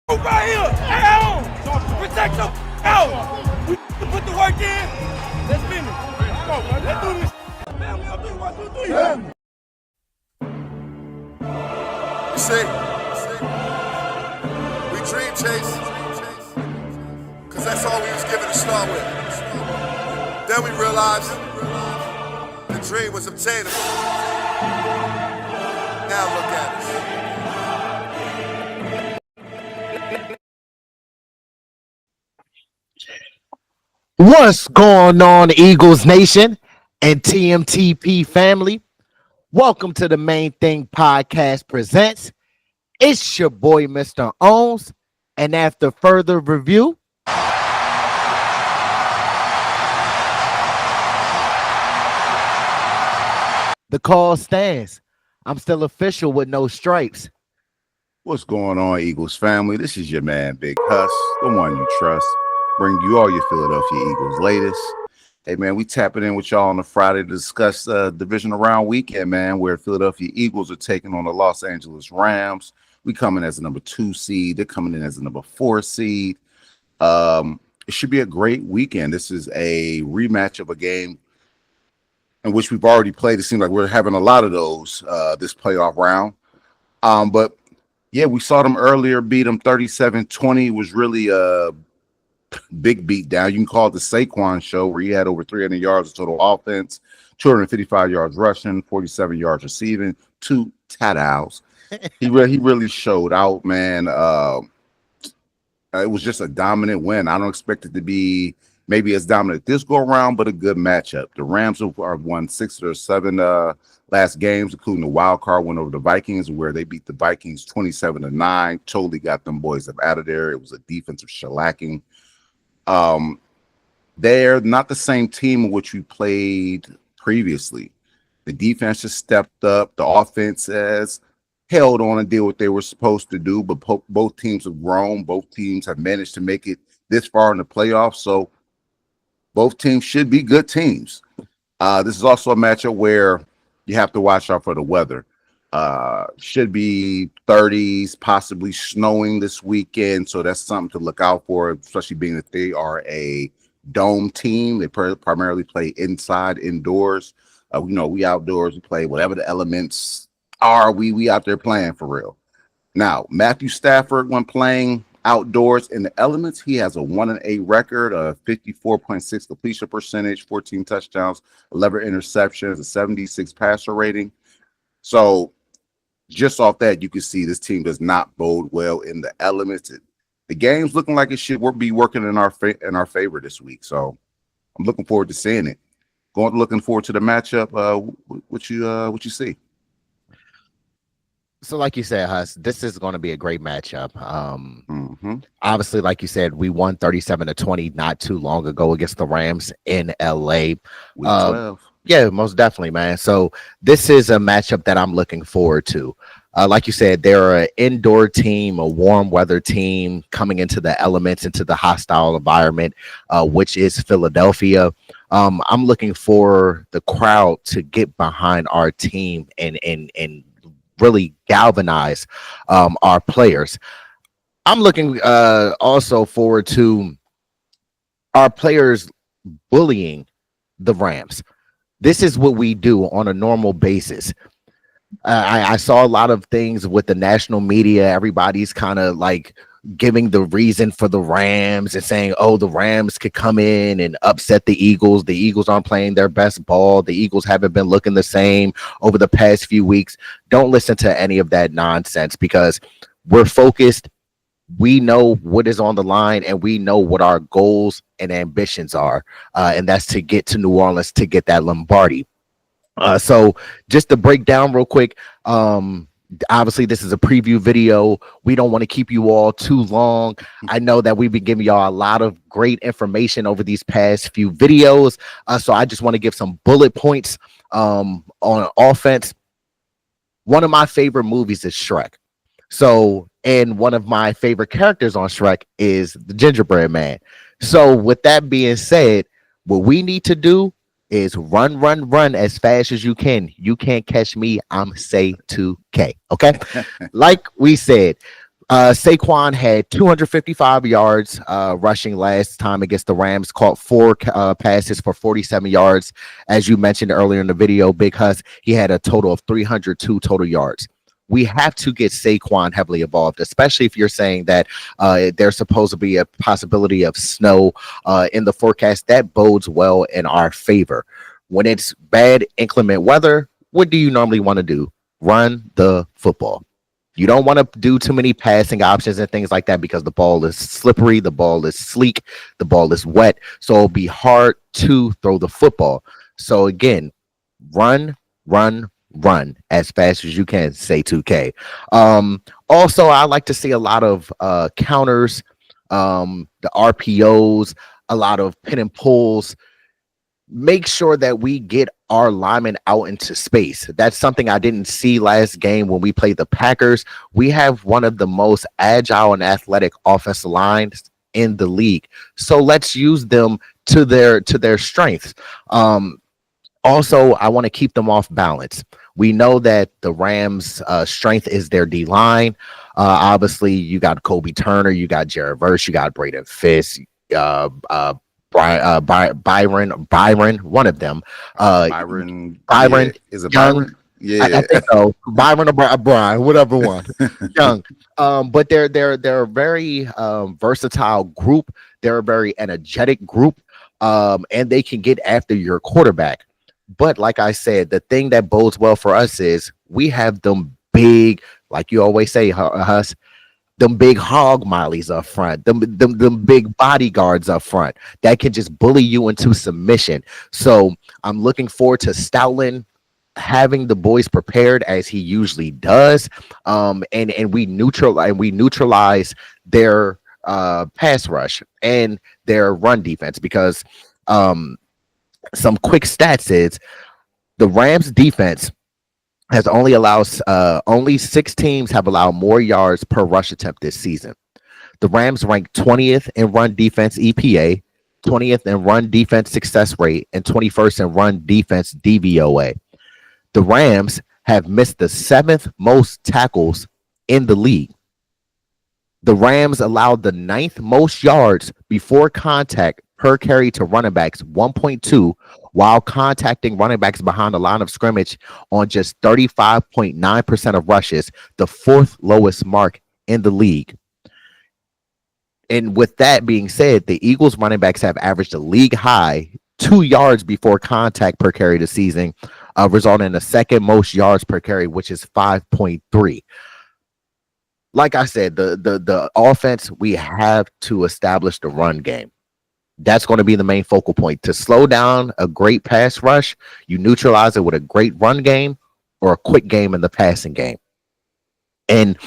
Right here, at home. Protect your out. We put the work in. Let's finish. Let's do this. Man, we gonna do 1, 2, 3. You see, we dream chase, cause that's all we was given to start with. Then we realized the dream was obtainable. Now look at us. What's going on, Eagles Nation and TMTP family? Welcome to the Main Thing Podcast presents. It's your boy, Mr. Owens. And after further review, the call stands. I'm still official with no stripes. What's going on, Eagles family? This is your man, Big Huss, the one you trust. Bring you all your Philadelphia Eagles latest. Hey, man, we tapping in with y'all on a Friday to discuss divisional round weekend, man, where Philadelphia Eagles are taking on the Los Angeles Rams. We coming as a number 2 seed. They're coming in as a number 4 seed. It should be a great weekend. This is a rematch of a game in which we've already played. It seems like we're having a lot of those this playoff round. But, yeah, we saw them earlier, beat them 37-20. It was really big beat down. You can call it the Saquon show, where he had over 300 yards of total offense, 255 yards rushing, 47 yards receiving, 2 touchdowns. He really showed out, man. It was just a dominant win. I don't expect it to be maybe as dominant this go around, but a good matchup. The Rams have won 6 of their 7 last games, including the wild card win over the Vikings, where they beat the Vikings 27-9. Totally got them boys up out of there. It was a defensive shellacking. They're not the same team in which we played previously. The defense just stepped up. The offense has held on and did what they were supposed to do, but both teams have grown. Both teams have managed to make it this far in the playoffs, so both teams should be good teams. This is also a matchup where you have to watch out for the weather. Should be 30s, possibly snowing this weekend, so that's something to look out for, especially being that they are a dome team. They primarily play indoors. We outdoors, we play whatever the elements are. We out there playing for real. Now, Matthew Stafford, when playing outdoors in the elements, he has a 1-8 record, a 54.6 completion percentage, 14 touchdowns, 11 interceptions, a 76 passer rating. So just off that, you can see this team does not bode well in the elements. The game's looking like it should be working in our favor this week. So I'm looking forward to seeing it. Looking forward to the matchup. What you see? So like you said, Huss, this is going to be a great matchup. Obviously, like you said, we won 37-20 not too long ago against the Rams in LA. Week 12. Yeah, most definitely, man. So this is a matchup that I'm looking forward to. Like you said, they're an indoor team, a warm weather team coming into the elements, into the hostile environment, which is Philadelphia. I'm looking for the crowd to get behind our team and really galvanize our players. I'm looking also forward to our players bullying the Rams. This is what we do on a normal basis. I saw a lot of things with the national media. Everybody's kind of like giving the reason for the Rams and saying, oh, the Rams could come in and upset the Eagles. The Eagles aren't playing their best ball. The Eagles haven't been looking the same over the past few weeks. Don't listen to any of that nonsense, because we're focused. We know what is on the line, and we know what our goals and ambitions are, and that's to get to New Orleans to get that Lombardi. So just to break down real quick, obviously this is a preview video. We don't want to keep you all too long. I know that we've been giving y'all a lot of great information over these past few videos, so I just want to give some bullet points on offense. One of my favorite movies is Shrek. So, and one of my favorite characters on Shrek is the gingerbread man. So with that being said, what we need to do is run as fast as you can. You can't catch me. I'm say 2K. Okay. Like we said, Saquon had 255 yards rushing last time against the Rams, caught 4 passes for 47 yards. As you mentioned earlier in the video, Big Huss, he had a total of 302 total yards. We have to get Saquon heavily involved, especially if you're saying that there's supposed to be a possibility of snow in the forecast. That bodes well in our favor. When it's bad, inclement weather, what do you normally want to do? Run the football. You don't want to do too many passing options and things like that because the ball is slippery, the ball is sleek, the ball is wet. So it'll be hard to throw the football. So again, run as fast as you can, say 2K. Also, I like to see a lot of counters, the RPOs, a lot of pin and pulls. Make sure that we get our linemen out into space. That's something I didn't see last game when we played the Packers. We have one of the most agile and athletic offensive lines in the league. So let's use them to their strengths. Also, I want to keep them off balance. We know that the Rams' strength is their D line. Obviously, you got Kobe Turner, you got Jared Verse, you got Braden Fisk, Byron, one of them. Byron. Yeah. Is it Young, Byron? Yeah, I think so. Byron or Brian, whatever one. Young. But they're a very versatile group. They're a very energetic group. And they can get after your quarterback. But like I said, the thing that bodes well for us is we have them big, like you always say, Huss, them big hog mollies up front, them big bodyguards up front that can just bully you into submission. So I'm looking forward to Stoutland having the boys prepared as he usually does. And we neutralize their pass rush and their run defense because some quick stats is the Rams defense has only 6 teams have allowed more yards per rush attempt this season. The Rams rank 20th in run defense EPA, 20th in run defense success rate, and 21st in run defense DVOA. The Rams have missed the 7th most tackles in the league. The Rams allowed the 9th most yards before contact per carry to running backs, 1.2, while contacting running backs behind the line of scrimmage on just 35.9% of rushes, the 4th lowest mark in the league. And with that being said, the Eagles running backs have averaged a league high 2 yards before contact per carry this season, resulting in the 2nd most yards per carry, which is 5.3. Like I said, the offense, we have to establish the run game. That's going to be the main focal point. To slow down a great pass rush, you neutralize it with a great run game or a quick game in the passing game. And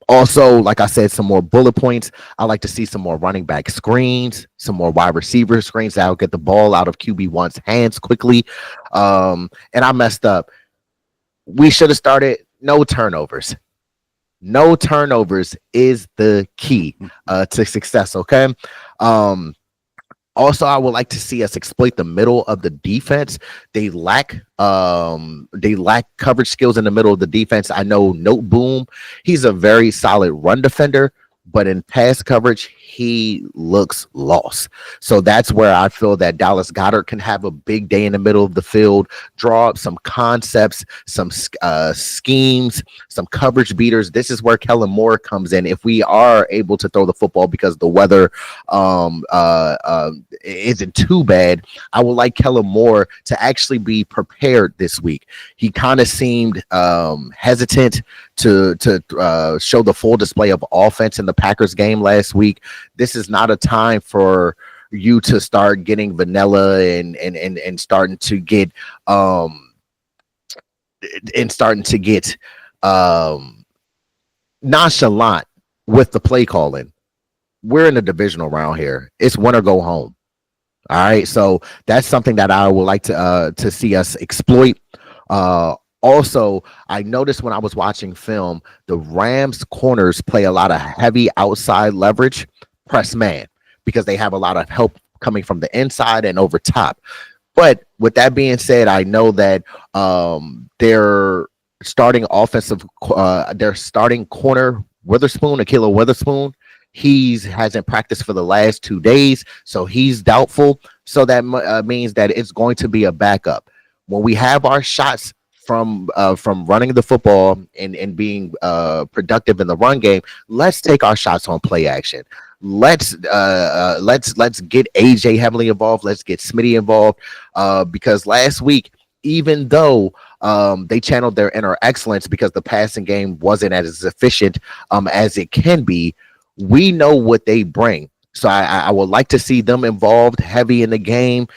also, like I said, some more bullet points. I like to see some more running back screens, some more wide receiver screens that will get the ball out of QB1's hands quickly. And I messed up. We should have started no turnovers. No turnovers is the key to success, okay? Also, I would like to see us exploit the middle of the defense. They lack coverage skills in the middle of the defense. I know Note Boom, he's a very solid run defender, but in pass coverage, he looks lost. So that's where I feel that Dallas Goedert can have a big day in the middle of the field, draw up some concepts, some schemes, some coverage beaters. This is where Kellen Moore comes in. If we are able to throw the football because the weather isn't too bad, I would like Kellen Moore to actually be prepared this week. He kind of seemed hesitant to show the full display of offense in the Packers game last week. This is not a time for you to start getting vanilla and starting to get nonchalant with the play calling. We're in the divisional round here. It's win or go home. All right, so that's something that I would like to see us exploit. Also, I noticed when I was watching film, the Rams corners play a lot of heavy outside leverage press man because they have a lot of help coming from the inside and over top. But with that being said, I know that their starting corner Akila Witherspoon, he's hasn't practiced for the last 2 days, so he's doubtful. So that means that it's going to be a backup. When we have our shots from running the football and being productive in the run game, let's take our shots on play action. Let's get AJ heavily involved. Let's get Smitty involved because last week, even though they channeled their inner excellence because the passing game wasn't as efficient as it can be, we know what they bring. So I would like to see them involved heavy in the game.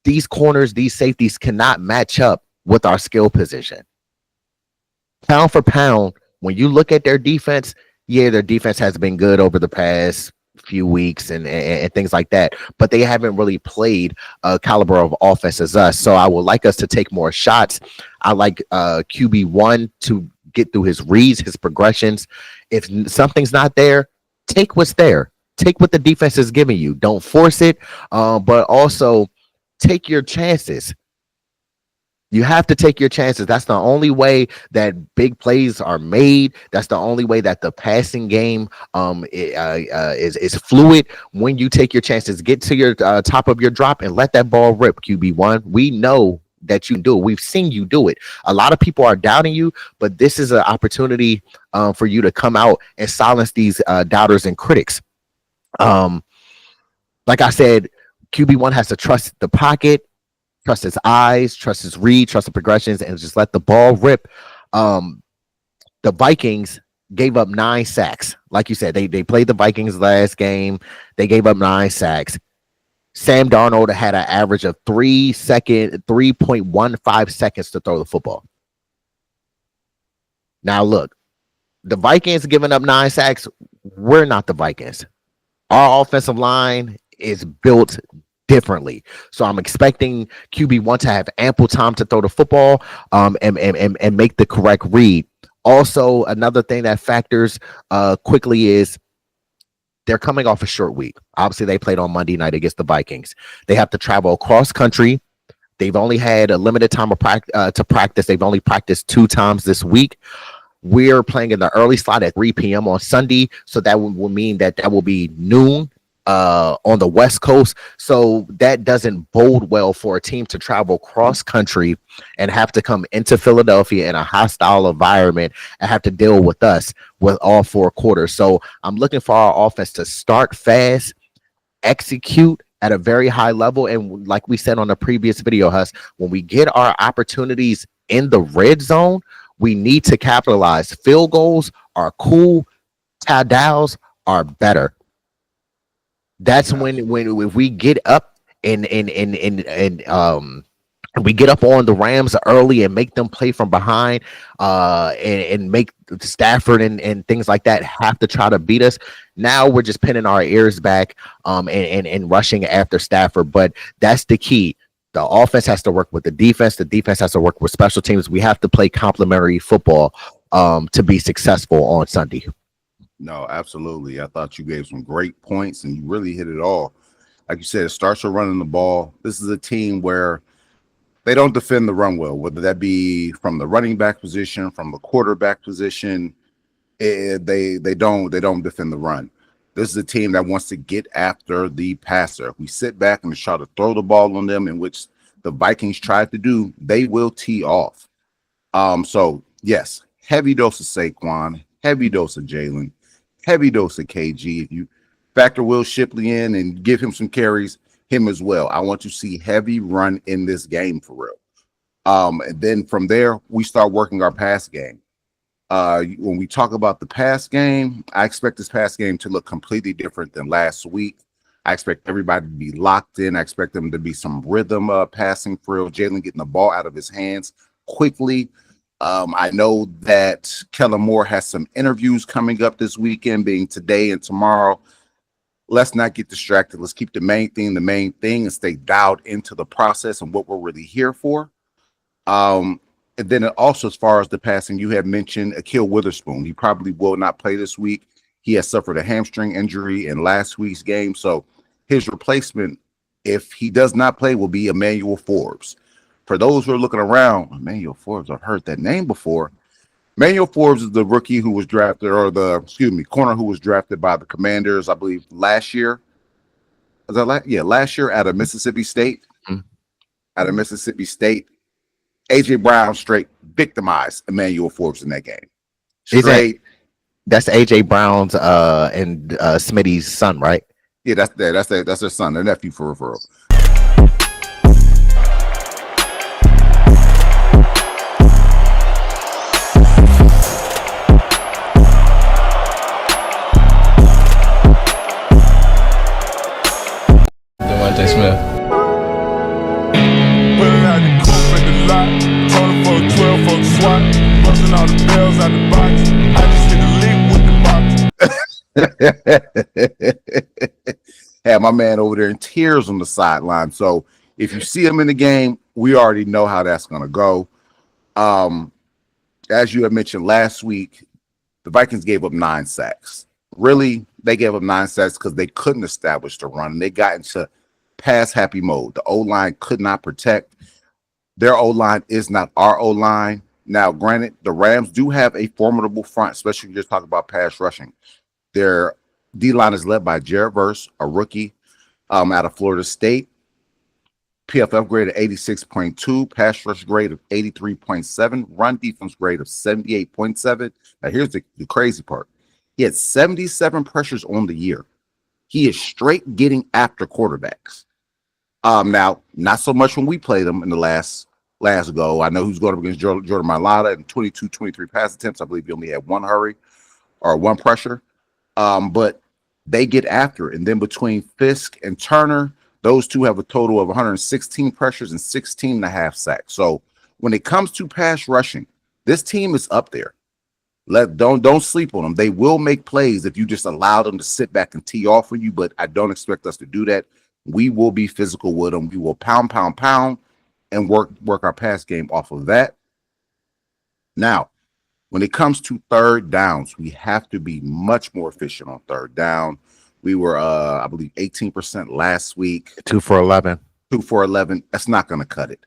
These corners, these safeties cannot match up with our skill position. Pound for pound, when you look at their defense, yeah, their defense has been good over the past few weeks and things like that, but they haven't really played a caliber of offense as us. So I would like us to take more shots. I like QB1 to get through his reads, his progressions. If something's not there, take what's there. Take what the defense is giving you. Don't force it, but also take your chances. You have to take your chances. That's the only way that big plays are made. That's the only way that the passing game is fluid. When you take your chances, get to your top of your drop and let that ball rip. QB1, we know that you can do it. We've seen you do it. A lot of people are doubting you, but this is an opportunity for you to come out and silence these doubters and critics. Like I said, QB1 has to trust the pocket, trust his eyes, trust his read, trust the progressions, and just let the ball rip. The Vikings gave up 9 sacks. Like you said, they played the Vikings last game. They gave up 9 sacks. Sam Darnold had an average of 3.15 seconds to throw the football. Now look, the Vikings giving up 9 sacks. We're not the Vikings. Our offensive line is built differently. So I'm expecting QB1 to have ample time to throw the football and make the correct read. Also, another thing that factors quickly is they're coming off a short week. Obviously, they played on Monday night against the Vikings. They have to travel across country. They've only had a limited time of to practice. They've only practiced 2 times this week. We're playing in the early slot at 3 p.m. on Sunday. So that will mean that will be noon on the West Coast. So that doesn't bode well for a team to travel cross country and have to come into Philadelphia in a hostile environment and have to deal with us with all 4 quarters. So I'm looking for our offense to start fast, execute at a very high level. And like we said on the previous video, Huss, when we get our opportunities in the red zone, we need to capitalize. Field goals are cool. Touchdowns are better. That's when if we get up and we get up on the Rams early and make them play from behind and make Stafford and things like that have to try to beat us. Now we're just pinning our ears back and rushing after Stafford. But that's the key. The offense has to work with the defense. The defense has to work with special teams. We have to play complementary football to be successful on Sunday. No, absolutely. I thought you gave some great points and you really hit it all. Like you said, it starts with running the ball. This is a team where they don't defend the run well, whether that be from the running back position, from the quarterback position. They don't defend the run. This is a team that wants to get after the passer. If we sit back and try to throw the ball on them, in which the Vikings tried to do, they will tee off. So yes, heavy dose of Saquon, heavy dose of Jalen, heavy dose of KG. If you factor Will Shipley in and give him some carries, him as well. I want to see heavy run in this game for real. And then from there, we start working our pass game. When we talk about the pass game, I expect this pass game to look completely different than last week. I expect everybody to be locked in. I expect them to be some rhythm passing for real. Jalen getting the ball out of his hands quickly. I know that Kellen Moore has some interviews coming up this weekend, being today and tomorrow. Let's not get distracted. Let's keep the main thing, and stay dialed into the process and what we're really here for. And then also, as far as the passing, you have mentioned Akil Witherspoon. He probably will not play this week. He has suffered a hamstring injury in last week's game. So his replacement, if he does not play, will be Emmanuel Forbes. For those who are looking around, Emmanuel Forbes, I've heard that name before. Manuel Forbes is the rookie who was drafted, or corner who was drafted by the Commanders, I believe, last year. Last year out of Mississippi State. Mhm. Out of Mississippi State. AJ Brown straight victimized Emmanuel Forbes in that game. Straight. That's AJ Brown's and Smitty's son, right? Yeah, that's their son, their nephew for referral. Devontae Smith. Pulling out the coupe at the lot. Told him for a 12 for the swat. Busting all the bells out the box. I just hit the link with the box. Had my man over there in tears on the sideline. So if you see him in the game, we already know how that's going to go. As you had mentioned last week, the Vikings gave up 9 sacks. Really, they gave up 9 sacks because they couldn't establish the run. They got into pass-happy mode. The O-line could not protect. Their O-line is not our O-line. Now, granted, the Rams do have a formidable front, especially when you're talking about pass rushing. Their D-line is led by Jared Verse, a rookie out of Florida State. PFF grade of 86.2, pass rush grade of 83.7, run defense grade of 78.7. Now, here's the crazy part. He had 77 pressures on the year. He is straight getting after quarterbacks. Now, not so much when we played him in the last go. I know who's going up against Jordan Mailata in 23 pass attempts. I believe he only had one hurry or one pressure. But they get after it. And then between Fisk and Turner, those two have a total of 116 pressures and 16 and a half sacks. So when it comes to pass rushing, this team is up there. Don't sleep on them. They will make plays if you just allow them to sit back and tee off for you, but I don't expect us to do that. We will be physical with them. We will pound, and work our pass game off of that. Now, when it comes to third downs, we have to be much more efficient on third down. We were, I believe, 18% last week. 2 for 11. 2 for 11. That's not going to cut it.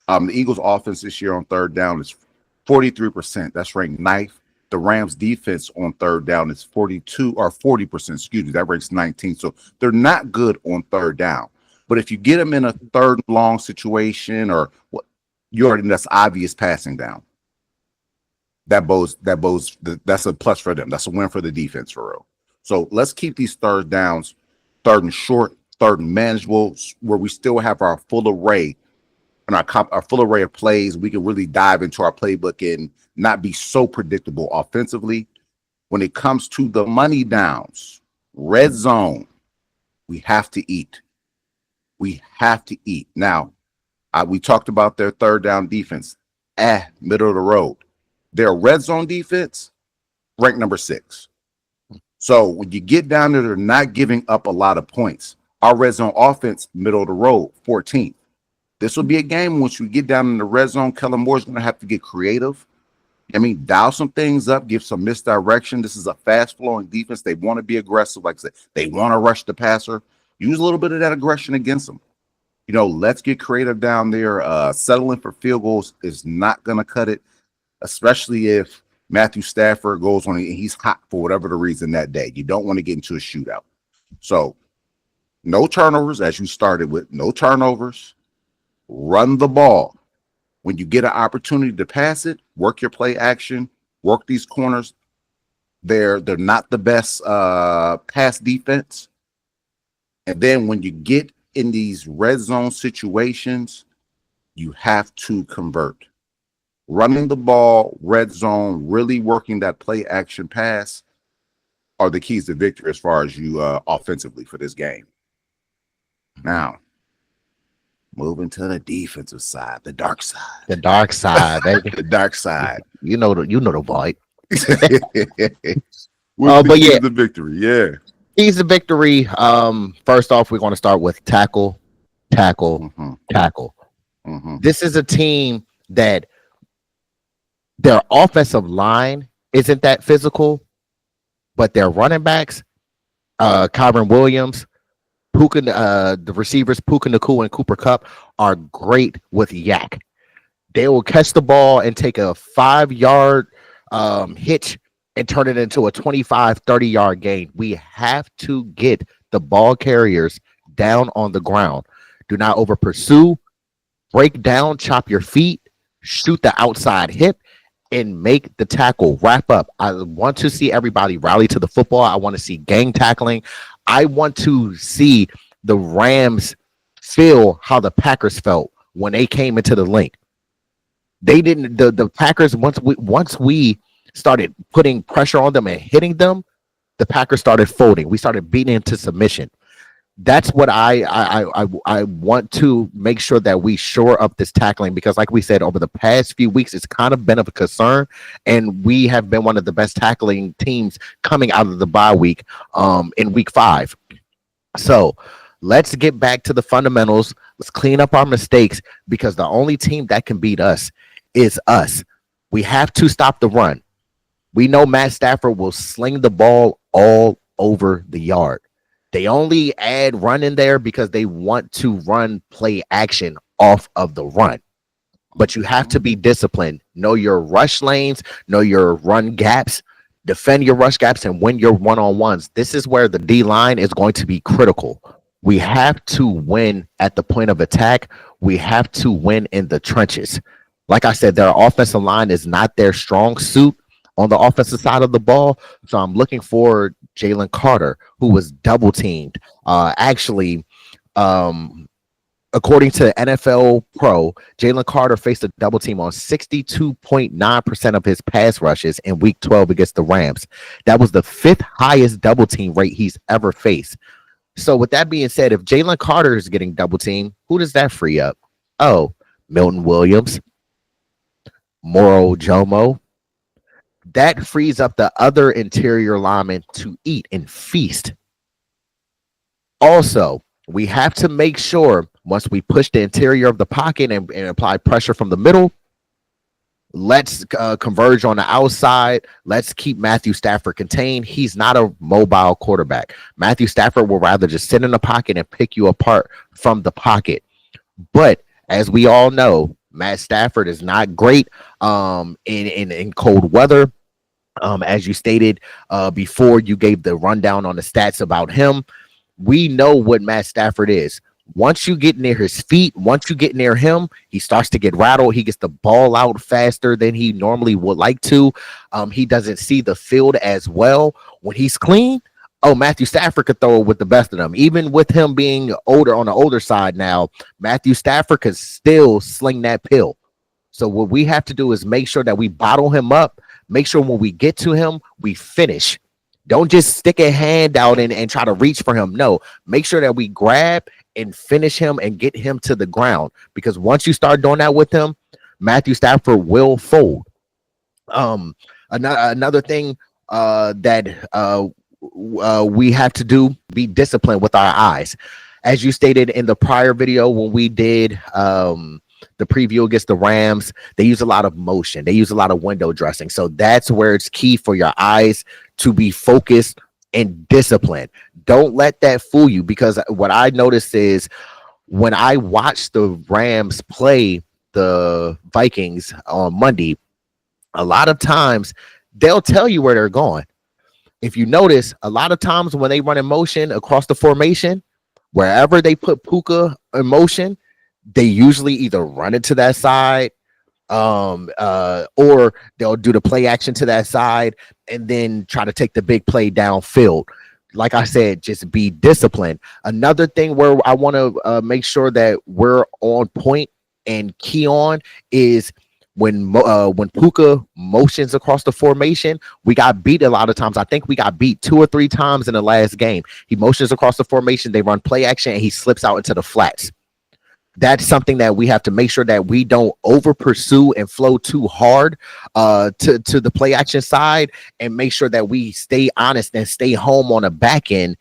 The Eagles' offense this year on third down is 43%. That's ranked 9th. The Rams' defense on third down is 40%. Excuse me, that ranks 19th. So they're not good on third down. But if you get them in a third and long situation, or what, you already know that's obvious passing down. That's a plus for them. That's a win for the defense for real. So let's keep these third downs, third and short, third and manageable, where we still have our full array and our full array of plays. We can really dive into our playbook and not be so predictable offensively. When it comes to the money downs, red zone, we have to eat. We have to eat. Now, we talked about their third down defense, middle of the road. Their red zone defense, ranked number 6. So when you get down there, they're not giving up a lot of points. Our red zone offense, middle of the road, 14th. This will be a game once you get down in the red zone. Kellen Moore's going to have to get creative. I mean, dial some things up, give some misdirection. This is a fast-flowing defense. They want to be aggressive. Like I said, they want to rush the passer. Use a little bit of that aggression against them. You know, let's get creative down there. Settling for field goals is not going to cut it, especially if Matthew Stafford goes on and he's hot for whatever the reason that day. You don't want to get into a shootout. So no turnovers, as you started with. No turnovers. Run the ball. When you get an opportunity to pass it, work your play action, work these corners. They're not the best pass defense. And then when you get in these red zone situations, you have to convert. Running the ball, red zone, really working that play action pass are the keys to victory as far as you offensively for this game. Now, moving to the defensive side, the dark side. The dark side, baby. The dark side. You know the vibe. But yeah, the victory. Yeah. Keys to victory. First off, we're going to start with tackle. Mm-hmm. This is a team that their offensive line isn't that physical, but their running backs, Kyron Williams, the receivers, Puka Nacua and Cooper Kupp, are great with yak. They will catch the ball and take a 5-yard hitch and turn it into a 25, 30-yard gain. We have to get the ball carriers down on the ground. Do not over pursue, break down, chop your feet, shoot the outside hip, and make the tackle. Wrap up. I want to see everybody rally to the football. I want to see gang tackling. I want to see the Rams feel how the Packers felt when they came into the Linc. They didn't. The Packers, once we started putting pressure on them and hitting them, the Packers started folding. We started beating into submission. That's what I want to make sure that we shore up this tackling, because like we said, over the past few weeks, it's kind of been of a concern, and we have been one of the best tackling teams coming out of the bye week in week 5. So let's get back to the fundamentals. Let's clean up our mistakes, because the only team that can beat us is us. We have to stop the run. We know Matt Stafford will sling the ball all over the yard. They only add run in there because they want to run play action off of the run. But you have to be disciplined. Know your rush lanes, know your run gaps, defend your rush gaps, and win your one-on-ones. This is where the D-line is going to be critical. We have to win at the point of attack. We have to win in the trenches. Like I said, their offensive line is not their strong suit on the offensive side of the ball. So I'm looking for Jalen Carter, who was double teamed. According to NFL Pro, Jalen Carter faced a double team on 62.9% of his pass rushes in week 12 against the Rams. That was the 5th highest double team rate he's ever faced. So with that being said, if Jalen Carter is getting double teamed, who does that free up? Oh, Milton Williams, Moro Jomo. That frees up the other interior linemen to eat and feast. Also, we have to make sure once we push the interior of the pocket and apply pressure from the middle, let's converge on the outside. Let's keep Matthew Stafford contained. He's not a mobile quarterback. Matthew Stafford will rather just sit in the pocket and pick you apart from the pocket. But as we all know, Matt Stafford is not great in cold weather. As you stated before, you gave the rundown on the stats about him. We know what Matt Stafford is. Once you get near his feet, once you get near him, he starts to get rattled. He gets the ball out faster than he normally would like to. He doesn't see the field as well. When he's clean, Matthew Stafford could throw it with the best of them. Even with him being older, on the older side now, Matthew Stafford could still sling that pill. So what we have to do is make sure that we bottle him up. Make sure when we get to him, we finish. Don't just stick a hand out and try to reach for him. No, make sure that we grab and finish him and get him to the ground. Because once you start doing that with him, Matthew Stafford will fold. Another thing that we have to do, be disciplined with our eyes. As you stated in the prior video when we did the preview against the Rams, they use a lot of motion. They use a lot of window dressing. So that's where it's key for your eyes to be focused and disciplined. Don't let that fool you, because what I noticed is when I watched the Rams play the Vikings on Monday, a lot of times they'll tell you where they're going. If you notice, a lot of times when they run in motion across the formation, wherever they put Puka in motion, they usually either run it to that side, or they'll do the play action to that side and then try to take the big play downfield. Like I said, just be disciplined. Another thing where I want to make sure that we're on point and key on is when Puka motions across the formation, we got beat a lot of times. I think we got beat 2 or 3 times in the last game. He motions across the formation, they run play action, and he slips out into the flats. That's something that we have to make sure that we don't over pursue and flow too hard to the play action side, and make sure that we stay honest and stay home on the back end.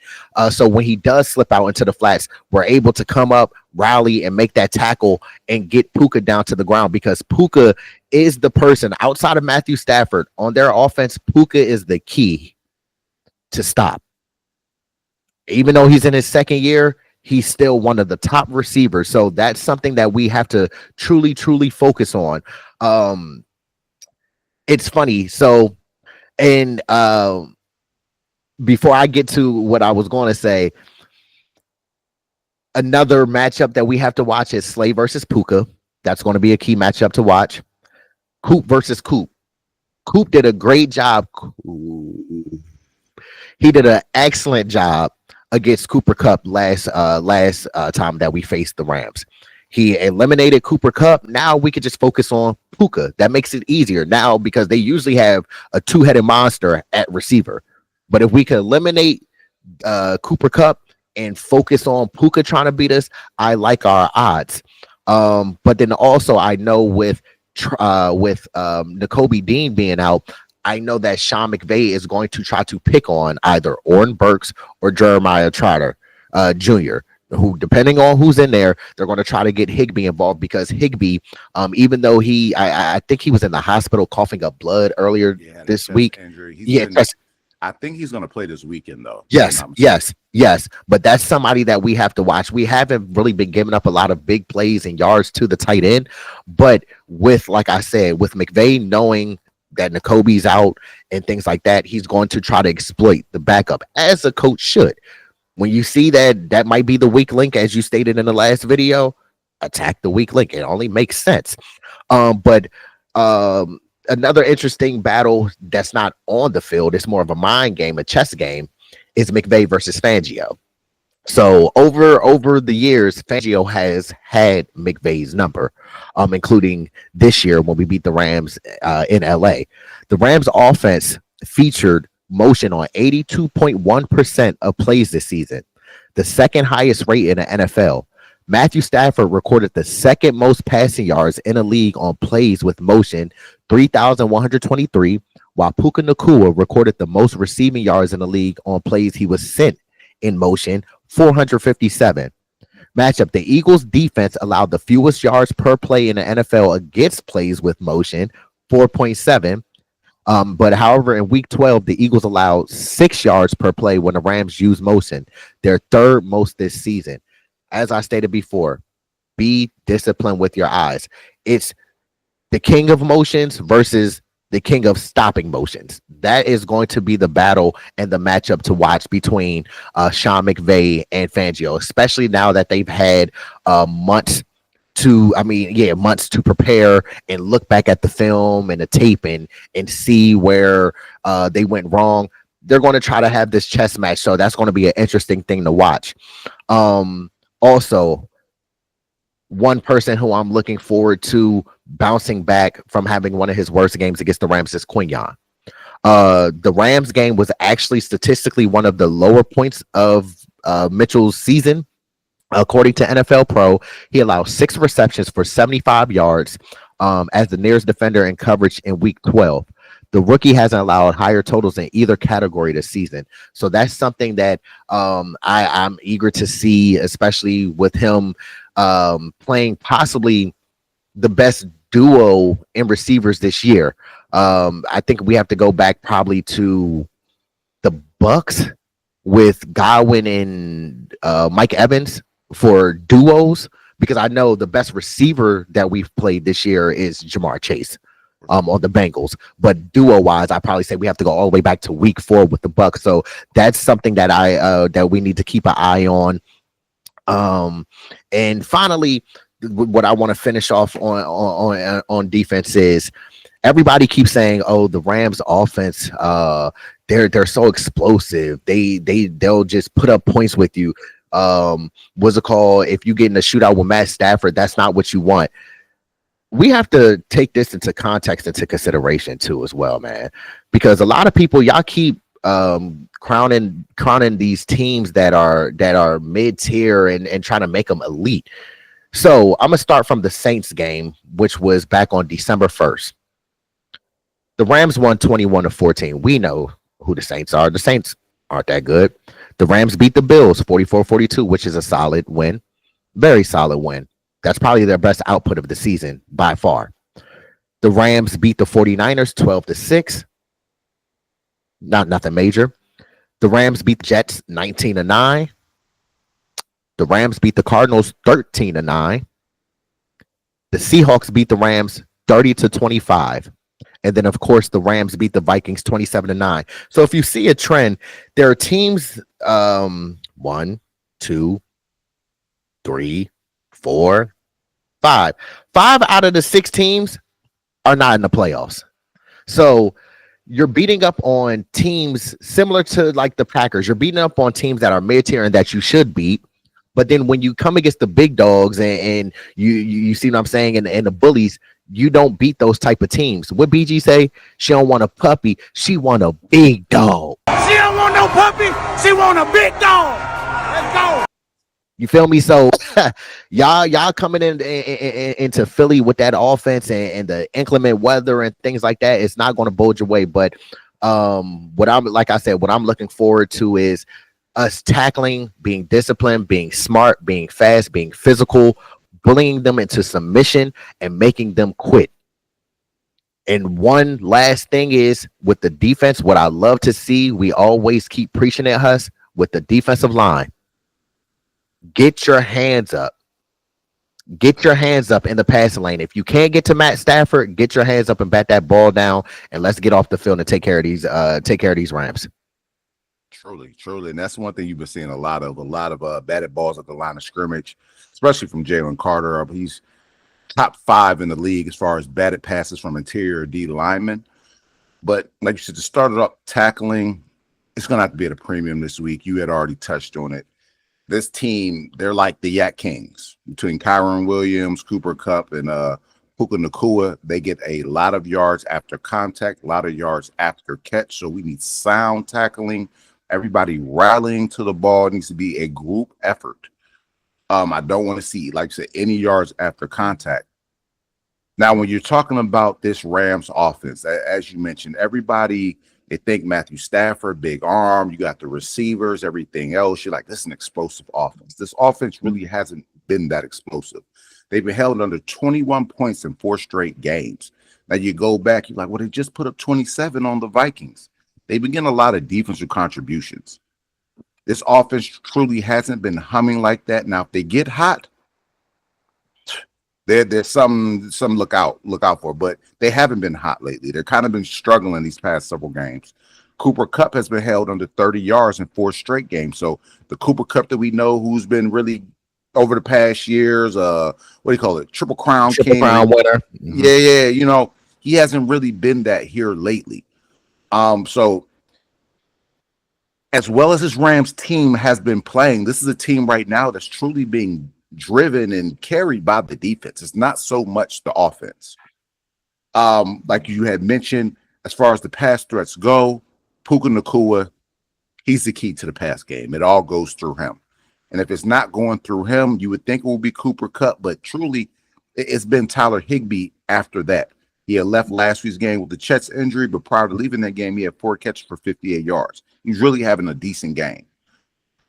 So when he does slip out into the flats, we're able to come up, rally, and make that tackle and get Puka down to the ground, because Puka is the person outside of Matthew Stafford on their offense. Puka is the key to stop. Even though he's in his second year, he's still one of the top receivers. So that's something that we have to truly, truly focus on. it's funny. So, and before I get to what I was going to say, another matchup that we have to watch is Slay versus Puka. That's going to be a key matchup to watch. Coop versus Coop. Coop did a great job. He did an excellent job against Cooper Cup last time that we faced the Rams. He eliminated Cooper Cup. Now we could just focus on Puka. That makes it easier now because they usually have a two-headed monster at receiver. But if we could eliminate Cooper Cup and focus on Puka trying to beat us, I like our odds. But then also I know with N'Kobe Dean being out, I know that Sean McVay is going to try to pick on either Orrin Burks or Jeremiah Trotter Jr., who, depending on who's in there, they're going to try to get Higbee involved because Higbee, even though I think he was in the hospital coughing up blood earlier this week. I think he's going to play this weekend, though. Yes. But that's somebody that we have to watch. We haven't really been giving up a lot of big plays and yards to the tight end. But with, like I said, with McVay knowing that N'Kobe's out and things like that, he's going to try to exploit the backup, as a coach should. When you see that might be the weak link, as you stated in the last video, attack the weak link. It only makes sense. But another interesting battle that's not on the field, it's more of a mind game, a chess game, is McVay versus Fangio. So over the years, Fangio has had McVay's number, including this year when we beat the Rams in LA. The Rams offense featured motion on 82.1% of plays this season, the second highest rate in the NFL. Matthew Stafford recorded the second most passing yards in the league on plays with motion, 3,123, while Puka Nacua recorded the most receiving yards in the league on plays he was sent in motion, 457. Matchup: the Eagles defense allowed the fewest yards per play in the NFL against plays with motion, 4.7. But however, in week 12, the Eagles allowed 6 yards per play when the Rams used motion, their third most this season. As I stated before, be disciplined with your eyes. It's the king of motions versus the king of stopping motions. That is going to be the battle and the matchup to watch between Sean McVay and Fangio, especially now that they've had months to prepare and look back at the film and the tape and see where they went wrong. They're going to try to have this chess match, so that's going to be an interesting thing to watch. Also, one person who I'm looking forward to bouncing back from having one of his worst games against the Rams is Quinyon. The Rams game was actually statistically one of the lower points of Mitchell's season. According to NFL Pro, he allowed 6 receptions for 75 yards as the nearest defender in coverage in week 12. The rookie hasn't allowed higher totals in either category this season. So that's something that I'm eager to see, especially with him playing possibly the best duo in receivers this year. I think we have to go back probably to the Bucks with Godwin and Mike Evans for duos, because I know the best receiver that we've played this year is Jamar Chase on the Bengals. But duo wise, I probably say we have to go all the way back to week 4 with the Bucks. So that's something that that we need to keep an eye on. And finally, what I want to finish off on defense is everybody keeps saying, "Oh, the Rams offense, they're so explosive. They'll just put up points with you." What's it called? If you get in a shootout with Matt Stafford, that's not what you want. We have to take this into context, into consideration too, as well, man, because a lot of people, y'all keep crowning these teams that are mid-tier and trying to make them elite. So I'm gonna start from the Saints game, which was back on December 1st. The Rams won 21-14. We know who the Saints are. The Saints aren't that good. The Rams beat the Bills 44-42, which is a solid win. Very solid win. That's probably their best output of the season by far. The Rams beat the 49ers 12-6. Nothing major. The Rams beat the Jets 19-9. The Rams beat the Cardinals 13-9. The Seahawks beat the Rams 30-25. And then, of course, the Rams beat the Vikings 27-9. So if you see a trend, there are teams 1, 2, 3, 4, 5. 5 out of the 6 teams are not in the playoffs. So you're beating up on teams similar to like the Packers. You're beating up on teams that are mid-tier and that you should beat. But then when you come against the big dogs and you see what I'm saying, and the bullies, you don't beat those type of teams. What BG say? She don't want a puppy. She want a big dog. She don't want no puppy. She want a big dog. Let's go. You feel me? So y'all coming into Philly with that offense and the inclement weather and things like that, it's not going to bode your way. But what I'm looking forward to is us tackling, being disciplined, being smart, being fast, being physical, bullying them into submission and making them quit. And one last thing is with the defense, what I love to see, we always keep preaching at us with the defensive line. Get your hands up. Get your hands up in the passing lane. If you can't get to Matt Stafford, get your hands up and bat that ball down, and let's get off the field and take care of these Rams. Truly, and that's one thing you've been seeing a lot of batted balls at the line of scrimmage, especially from Jalen Carter. He's top 5 in the league as far as batted passes from interior D linemen. But like you said, to start it up tackling, it's going to have to be at a premium this week. You had already touched on it. This team, they're like the Yak Kings between Kyron Williams, Cooper Kupp, and Puka Nacua. They get a lot of yards after contact, a lot of yards after catch. So we need sound tackling. Everybody rallying to the ball. It needs to be a group effort. I don't want to see, like I said, any yards after contact. Now, when you're talking about this Rams offense, as you mentioned, everybody, they think Matthew Stafford, big arm, you got the receivers, everything else. You're like, this is an explosive offense. This offense really hasn't been that explosive. They've been held under 21 points in 4 straight games. Now you go back, you're like, well, they just put up 27 on the Vikings. They've been getting a lot of defensive contributions. This offense truly hasn't been humming like that. Now, if they get hot, there's some look out for, but they haven't been hot lately. They're kind of been struggling these past several games. Cooper Kupp has been held under 30 yards in 4 straight games. So the Cooper Kupp that we know, who's been really over the past years, what do you call it? Triple Crown King. Crown winner. Mm-hmm. Yeah. You know, he hasn't really been that here lately. So as well as this Rams team has been playing, this is a team right now that's truly being driven and carried by the defense. It's not so much the offense. Like you had mentioned, as far as the pass threats go, Puka Nacua, he's the key to the pass game. It all goes through him. And if it's not going through him, you would think it will be Cooper Kupp, but truly it's been Tyler Higbee after that. He had left last week's game with the chest injury, but prior to leaving that game, he had 4 catches for 58 yards. He's really having a decent game.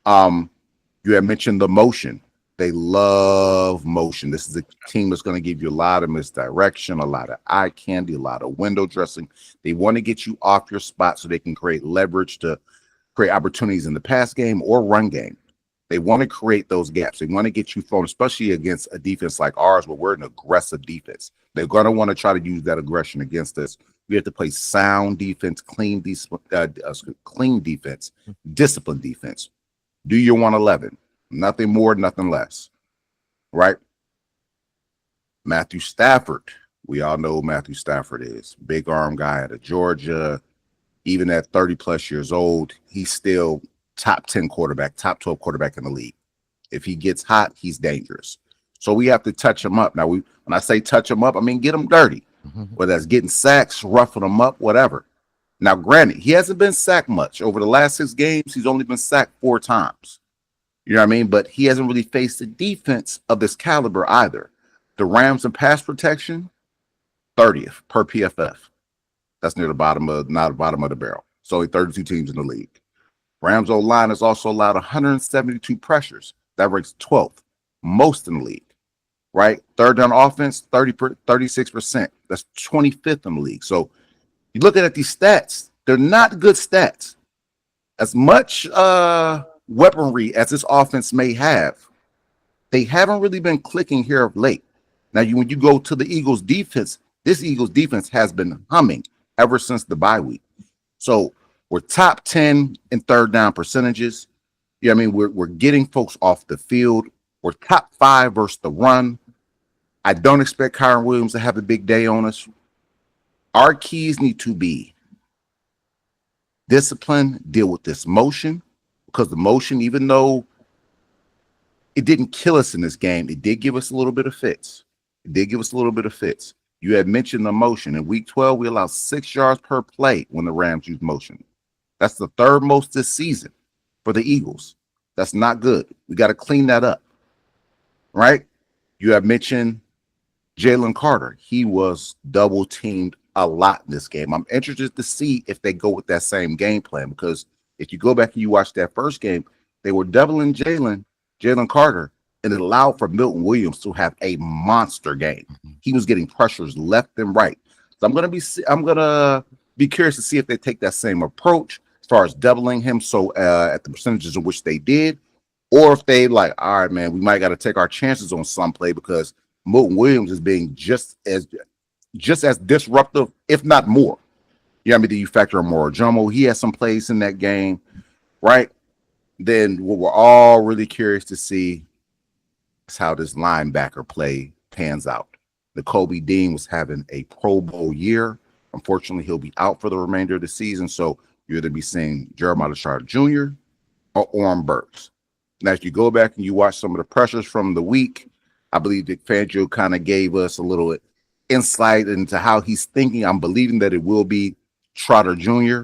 You had mentioned the motion. They love motion. This is a team that's going to give you a lot of misdirection, a lot of eye candy, a lot of window dressing. They want to get you off your spot so they can create leverage to create opportunities in the pass game or run game. They want to create those gaps. They want to get you thrown, especially against a defense like ours, where we're an aggressive defense. They're going to want to try to use that aggression against us. We have to play sound defense, clean defense, disciplined defense. Do your 111. Nothing more, nothing less. Right? Matthew Stafford. We all know who Matthew Stafford is. Big arm guy out of Georgia. Even at 30-plus years old, he's still top 10 quarterback, top 12 quarterback in the league. If he gets hot, he's dangerous. So we have to touch him up. Now, when I say touch him up, I mean get him dirty. Whether that's getting sacks, roughing him up, whatever. Now, granted, he hasn't been sacked much. Over the last 6 games, he's only been sacked 4 times. You know what I mean? But he hasn't really faced a defense of this caliber either. The Rams in pass protection, 30th per PFF. That's near the bottom of, not the bottom of the barrel. It's only 32 teams in the league. Rams O-line has also allowed 172 pressures. That ranks 12th, most in the league. Right? Third down offense, 36%. That's 25th in the league. So you look at these stats, they're not good stats. As much weaponry as this offense may have, they haven't really been clicking here of late. Now, when you go to the Eagles defense, This Eagles defense has been humming ever since the bye week. So we're top 10 in third down percentages. Yeah, I mean, we're getting folks off the field. We're top 5 versus the run. I don't expect Kyron Williams to have a big day on us. Our keys need to be discipline, deal with this motion, because the motion, even though it didn't kill us in this game, it did give us a little bit of fits. You had mentioned the motion. In week 12, we allowed 6 yards per play when the Rams used motion. That's the third most this season for the Eagles. That's not good. We got to clean that up, right? You have mentioned Jalen Carter. He was double teamed a lot in this game. I'm interested to see if they go with that same game plan, because if you go back and you watch that first game, they were doubling Jalen Carter, and it allowed for Milton Williams to have a monster game. He was getting pressures left and right. So I'm gonna be curious to see if they take that same approach as far as doubling him. So at the percentages in which they did, or if they like, all right, man, we might got to take our chances on some play, because Milton Williams is being just as disruptive, if not more. Yeah, I mean, do you factor in Moro Jomo? He has some plays in that game, right? Then what we're all really curious to see is how this linebacker play pans out. Nakobe Dean was having a Pro Bowl year. Unfortunately, he'll be out for the remainder of the season. So you're going to be seeing Jeremiah Lashard Jr. or Orm Burks. Now, if you go back and you watch some of the pressures from the week, I believe Vic Fangio kind of gave us a little insight into how he's thinking. I'm believing that it will be Trotter Jr.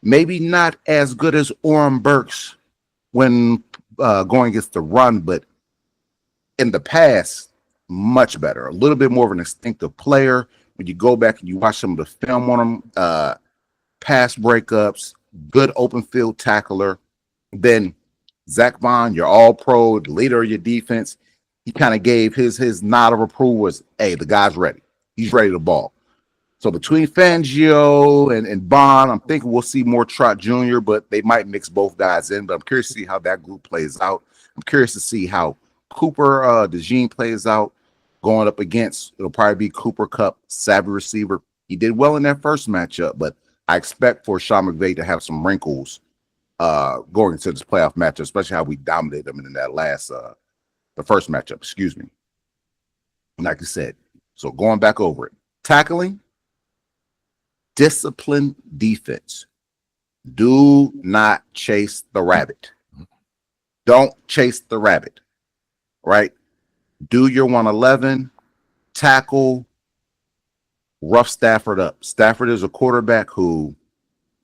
Maybe not as good as Orm Burks when going against the run, but in the past, much better. A little bit more of an instinctive player. When you go back and you watch some of the film on him, pass breakups, good open field tackler. Then Zach Vaughn, your all-pro, the leader of your defense, he kind of gave his nod of approval was, hey, the guy's ready. He's ready to ball. So between Fangio and Bond, I'm thinking we'll see more Trot Jr., but they might mix both guys in. But I'm curious to see how that group plays out. I'm curious to see how Cooper DeJean plays out going up against, it'll probably be Cooper Kupp, savvy receiver. He did well in that first matchup, but I expect for Sean McVay to have some wrinkles going into this playoff matchup, especially how we dominated them in that last, the first matchup, excuse me. Like I said, so going back over it, tackling, discipline, defense. Do not chase the rabbit. Don't chase the rabbit, right? Do your 111, tackle, rough Stafford up. Stafford is a quarterback who,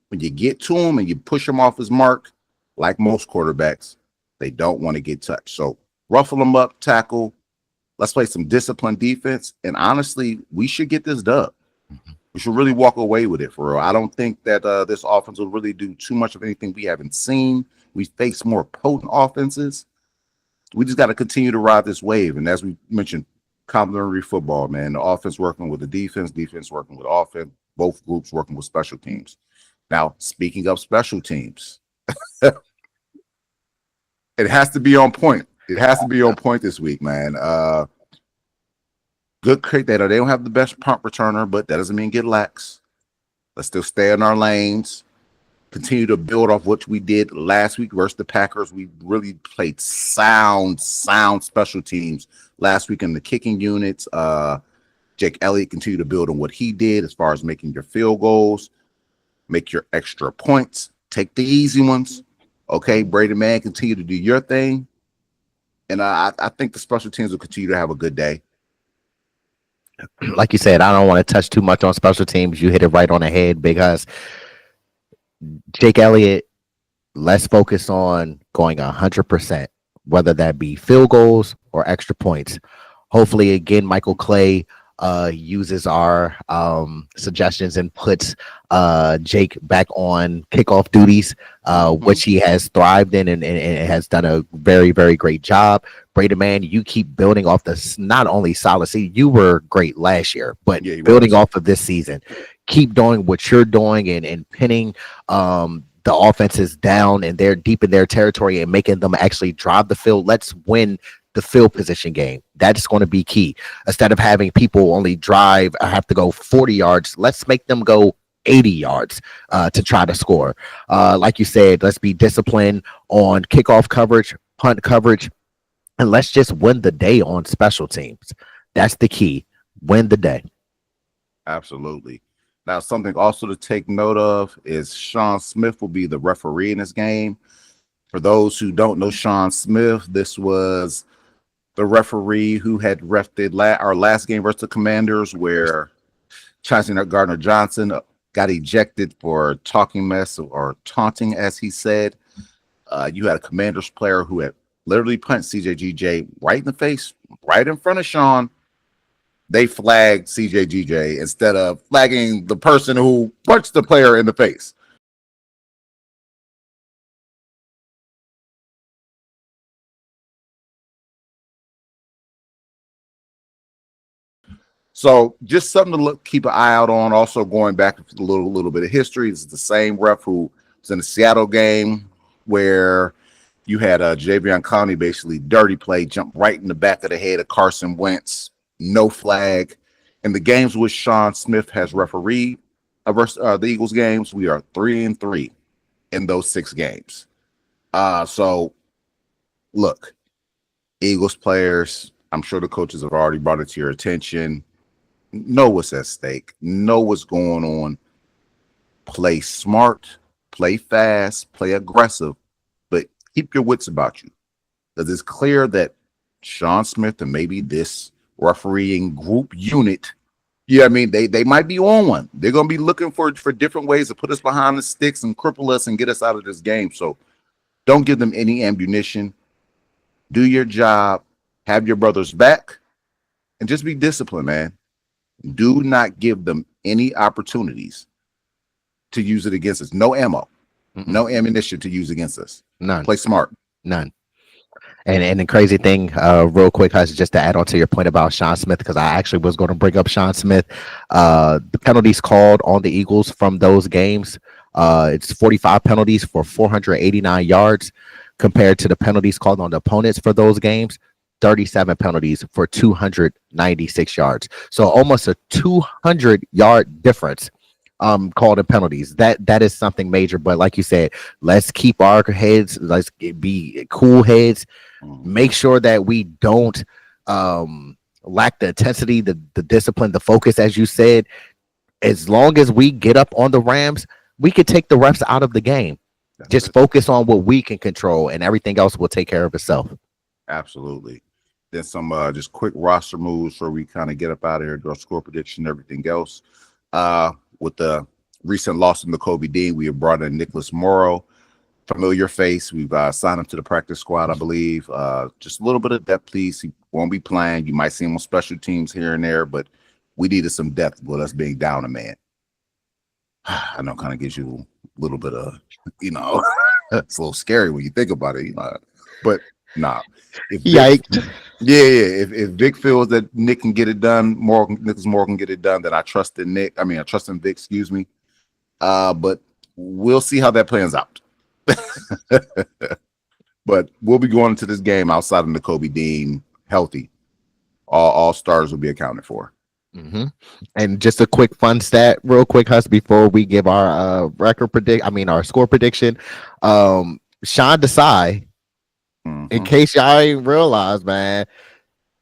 when you get to him and you push him off his mark, like most quarterbacks, they don't want to get touched. So ruffle him up, tackle. Let's play some disciplined defense. And honestly, we should get this dub. We should really walk away with it for real. I don't think that this offense will really do too much of anything we haven't seen. We face more potent offenses. We just got to continue to ride this wave. And as we mentioned, complementary football, man. The offense working with the defense working with offense, both groups working with special teams. Now, speaking of special teams, it has to be on point. It has to be on point this week, man. Good kick data. They don't have the best punt returner, but that doesn't mean get lax. Let's still stay in our lanes. Continue to build off what we did last week versus the Packers. We really played sound special teams last week in the kicking units. Jake Elliott continued to build on what he did as far as making your field goals, make your extra points, take the easy ones. Okay, Brady Man, continue to do your thing. And I think the special teams will continue to have a good day. Like you said, I don't want to touch too much on special teams. You hit it right on the head because Jake Elliott, let's focus on going 100%, whether that be field goals or extra points. Hopefully, again, Michael Clay uses our suggestions and puts Jake back on kickoff duties, which he has thrived in and has done a very, very great job. Brady Man, you keep building off this not only solid season, you were great last year, but building off of this season. Keep doing what you're doing and pinning the offenses down and they're deep in their territory and making them actually drive the field. Let's win the field position game. That's going to be key. Instead of having people only drive, I have to go 40 yards. Let's make them go 80 yards to try to score. Like you said, let's be disciplined on kickoff coverage, punt coverage, and let's just win the day on special teams. That's the key. Win the day. Absolutely. Now, something also to take note of is Sean Smith will be the referee in this game. For those who don't know Sean Smith, this was the referee who had refed our last game versus the Commanders, where Chauncey Gardner-Johnson got ejected for talking mess or taunting, as he said. You had a Commanders player who had literally punched CJGJ right in the face, right in front of Sean. They flagged CJGJ instead of flagging the person who punched the player in the face. So just something to keep an eye out on. Also going back a little bit of history, it's the same ref who was in the Seattle game where you had Javion Clowney basically dirty play, jump right in the back of the head of Carson Wentz, no flag. In the games which Sean Smith has refereed versus the Eagles games, we are 3-3 in those 6 games. So look, Eagles players, I'm sure the coaches have already brought it to your attention. Know what's at stake, know what's going on. Play smart, play fast, play aggressive, but keep your wits about you. Because it's clear that Sean Smith and maybe this refereeing group unit, I mean, they might be on one. They're going to be looking for different ways to put us behind the sticks and cripple us and get us out of this game. So don't give them any ammunition. Do your job, have your brothers back, and just be disciplined, man. Do not give them any opportunities to use it against us. No ammo, no ammunition to use against us. None. Play smart. None. And the crazy thing, real quick, Hush, just to add on to your point about Sean Smith, because I actually was going to bring up Sean Smith. The penalties called on the Eagles from those games, it's 45 penalties for 489 yards compared to the penalties called on the opponents for those games, 37 penalties for 296 yards. So almost a 200-yard difference called in penalties. That is something major. But like you said, let's keep our heads, let's be cool heads, make sure that we don't lack the intensity, the discipline, the focus, as you said. As long as we get up on the Rams, we could take the refs out of the game. Just focus on what we can control, and everything else will take care of itself. Absolutely. Then some just quick roster moves where we kind of get up out of here, do our score prediction, everything else. With the recent loss in the Kobe Dean, we have brought in Nicholas Morrow, familiar face. We've signed him to the practice squad, I believe. Just a little bit of depth, please. He won't be playing. You might see him on special teams here and there, but we needed some depth with us being down a man. I know, kind of gives you a little bit of, it's a little scary when you think about it, but nah. Yikes. If Vic feels that Nick can get it done, Nicholas Moore can get it done, then I trust in Nick. I trust in Vic, excuse me. But we'll see how that plans out. But we'll be going into this game outside of Kobe Dean healthy. All stars will be accounted for. Mm-hmm. And just a quick fun stat, real quick, Huss, before we give our our score prediction. Sean Desai, in case y'all ain't realized, man,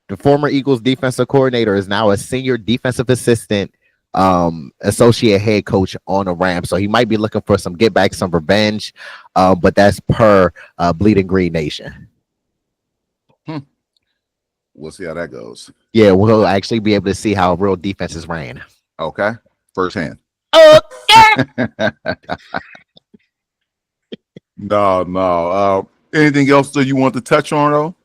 the former Eagles defensive coordinator is now a senior defensive assistant, associate head coach on the Rams. So he might be looking for some get back, some revenge. But that's per Bleeding Green Nation. We'll see how that goes. Yeah, we'll actually be able to see how real defenses ran. Okay. Firsthand. Okay. No. Anything else that you want to touch on, though?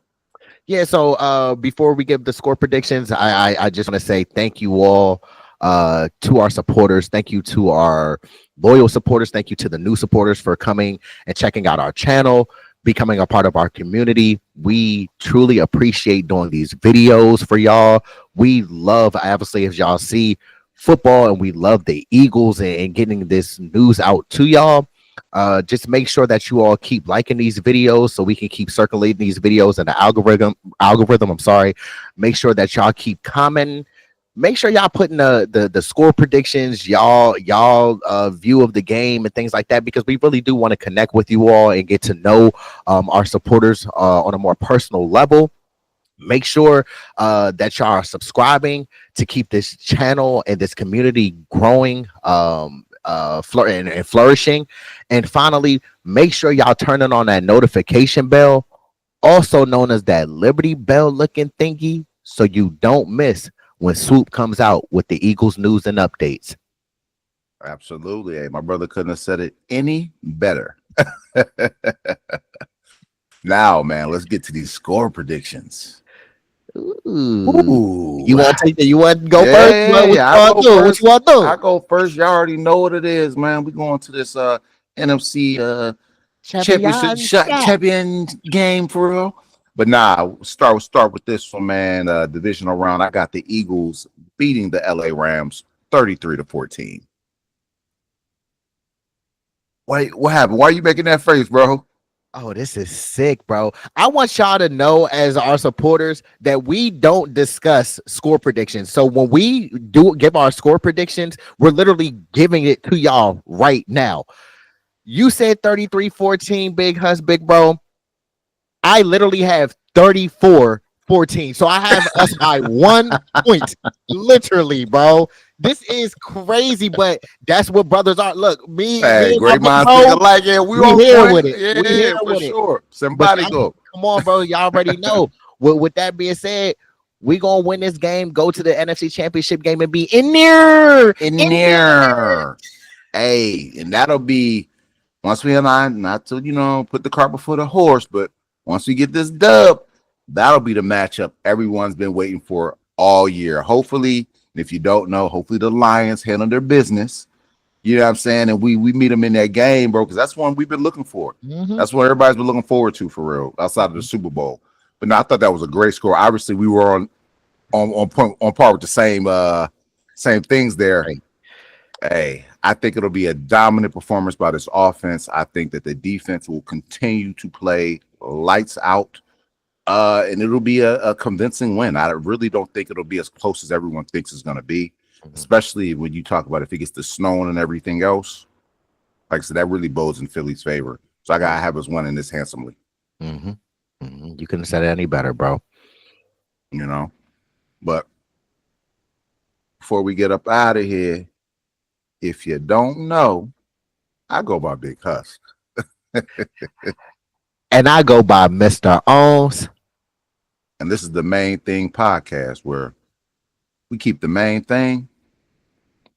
Yeah, so before we give the score predictions, I just want to say thank you all to our supporters. Thank you to our loyal supporters. Thank you to the new supporters for coming and checking out our channel, becoming a part of our community. We truly appreciate doing these videos for y'all. We love, obviously, as y'all see, football, and we love the Eagles and getting this news out to y'all. Just make sure that you all keep liking these videos so we can keep circulating these videos in the algorithm. I'm sorry. Make sure that y'all keep commenting. Make sure y'all putting the score predictions, y'all view of the game and things like that, because we really do want to connect with you all and get to know our supporters on a more personal level. Make sure that y'all are subscribing to keep this channel and this community growing and flourishing. And finally, make sure y'all turning on that notification bell, also known as that Liberty Bell looking thingy, so you don't miss when Swoop comes out with the Eagles news and updates. Absolutely. Hey, my brother couldn't have said it any better. Now, man, let's get to these score predictions. Ooh. You want to take that? You want to go first? What you want to do? I go first. Y'all already know what it is, man. We going to this NFC champion game for real. But nah, start with this one, man. Divisional round. I got the Eagles beating the LA Rams 33-14. Wait, what happened? Why are you making that face, bro? Oh, this is sick, bro. I want y'all to know, as our supporters, that we don't discuss score predictions. So when we do give our score predictions, we're literally giving it to y'all right now. You said 33-14, Big Hus, Big Bro. I literally have 34-14. So I have us by 1 point. Literally, bro. This is crazy, but that's what brothers are. Look, me great minds think alike. Yeah, we here with it. Yeah, we here for sure. Somebody go. Come on, bro. Y'all already know. With that being said, we gonna win this game, go to the NFC Championship game, and be in there. Hey, and that'll be once we align, not to put the cart before the horse, but once we get this dub, that'll be the matchup everyone's been waiting for all year. Hopefully, if you don't know, hopefully the Lions handle their business. You know what I'm saying? And we meet them in that game, bro, because that's one we've been looking for. Mm-hmm. That's what everybody's been looking forward to, for real, outside of the Super Bowl. But no, I thought that was a great score. Obviously, we were on par with the same things there. Right. Hey, I think it'll be a dominant performance by this offense. I think that the defense will continue to play lights out. And it'll be a convincing win. I really don't think it'll be as close as everyone thinks it's going to be, especially when you talk about if it gets to snowing and everything else. Like I said, that really bodes in Philly's favor. So I got to have us winning this handsomely. Mm-hmm. Mm-hmm. You couldn't have said it any better, bro. But before we get up out of here, if you don't know, I go by Big Hus. And I go by Mr. Owens. And this is the Main Thing podcast, where we keep the main thing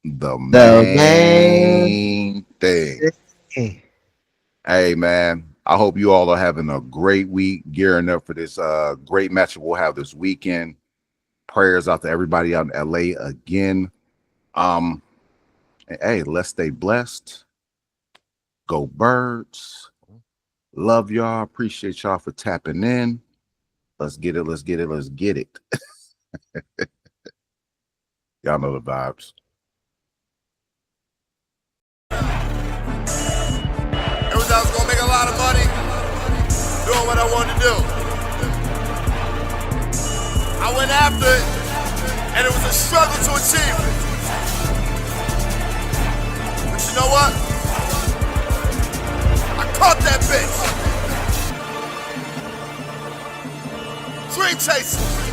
the main thing. Hey, man, I hope you all are having a great week, gearing up for this great matchup we'll have this weekend. Prayers out to everybody out in LA again. Hey, let's stay blessed. Go Birds. Love y'all. Appreciate y'all for tapping in. Let's get it. Let's get it. Let's get it. Y'all know the vibes. It was I was gonna make a lot of money doing what I wanted to do. I went after it, and it was a struggle to achieve it. But you know what? I caught that bitch. Dream chasing.